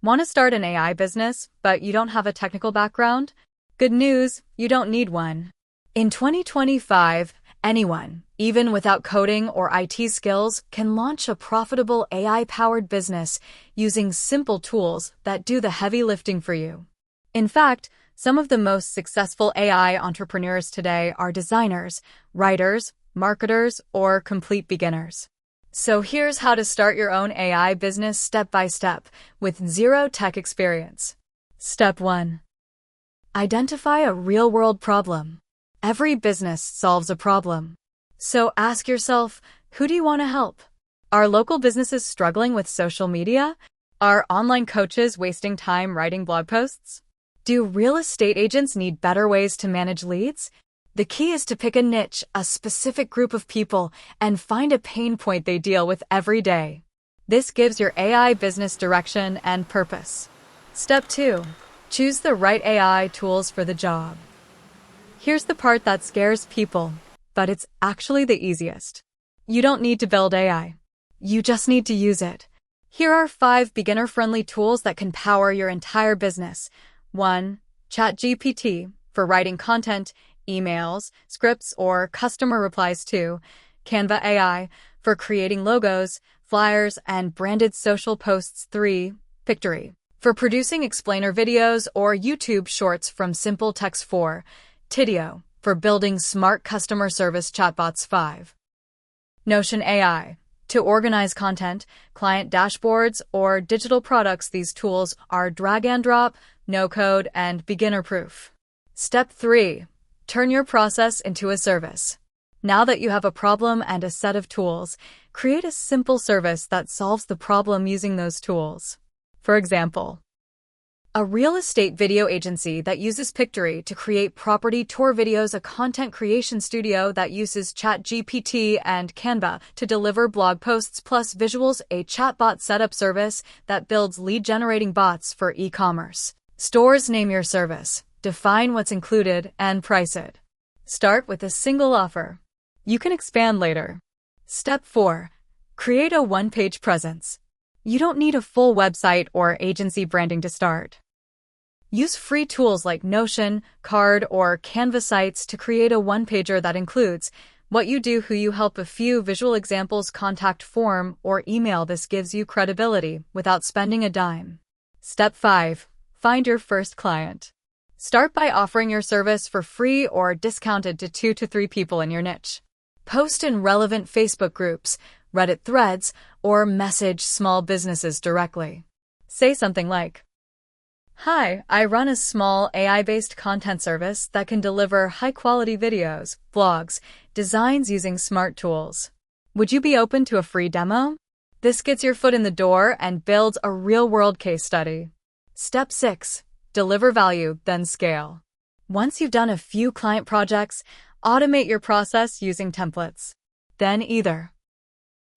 Want to start an AI business, but you don't have a technical background? Good news, you don't need one. In 2025, anyone, even without coding or IT skills, can launch a profitable AI-powered business using simple tools that do the heavy lifting for you. In fact, some of the most successful AI entrepreneurs today are designers, writers, marketers, or complete beginners. So here's how to start your own AI business step by step with zero tech experience. Step 1. Identify a real-world problem. Every business solves a problem. So ask yourself, who do you want to help? Are local businesses struggling with social media? Are online coaches wasting time writing blog posts? Do real estate agents need better ways to manage leads? The key is to pick a niche, a specific group of people, and find a pain point they deal with every day. This gives your AI business direction and purpose. Step 2. Choose the right AI tools for the job. Here's the part that scares people, but it's actually the easiest. You don't need to build AI. You just need to use it. Here are 5 beginner-friendly tools that can power your entire business. 1. ChatGPT for writing content, emails, scripts, or customer replies. 2. Canva AI for creating logos, flyers, and branded social posts. 3. Pictory for producing explainer videos or YouTube shorts from simple text. 4. Tidio for building smart customer service chatbots. 5. Notion AI to organize content, client dashboards, or digital products. These tools are drag and drop, no code, and beginner-proof. Step 3. Turn your process into a service. Now that you have a problem and a set of tools, create a simple service that solves the problem using those tools. For example, a real estate video agency that uses Pictory to create property tour videos, a content creation studio that uses ChatGPT and Canva to deliver blog posts plus visuals, a chatbot setup service that builds lead-generating bots for e-commerce. Stores. Name your service, define what's included, and price it. Start with a single offer. You can expand later. Step 4. Create a one-page presence. You don't need a full website or agency branding to start. Use free tools like Notion, Card, or Canva sites to create a one-pager that includes what you do, who you help, a few visual examples, contact form, or email. This gives you credibility without spending a dime. Step 5. Find your first client. Start by offering your service for free or discounted to 2 to 3 people in your niche. Post in relevant Facebook groups, Reddit threads, or message small businesses directly. Say something like, "Hi, I run a small AI-based content service that can deliver high-quality videos, blogs, designs using smart tools. Would you be open to a free demo?" This gets your foot in the door and builds a real-world case study. Step 6. Deliver value, then scale. Once you've done a few client projects, automate your process using templates. Then either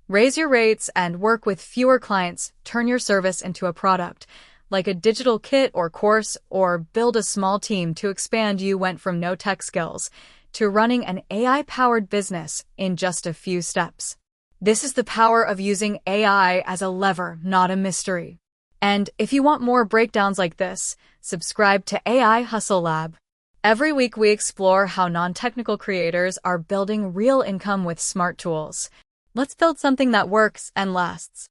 raise your rates and work with fewer clients, turn your service into a product, like a digital kit or course, or build a small team to expand. You went from no tech skills to running an AI-powered business in just a few steps. This is the power of using AI as a lever, not a mystery. And if you want more breakdowns like this, subscribe to AI Hustle Lab. Every week we explore how non-technical creators are building real income with smart tools. Let's build something that works and lasts.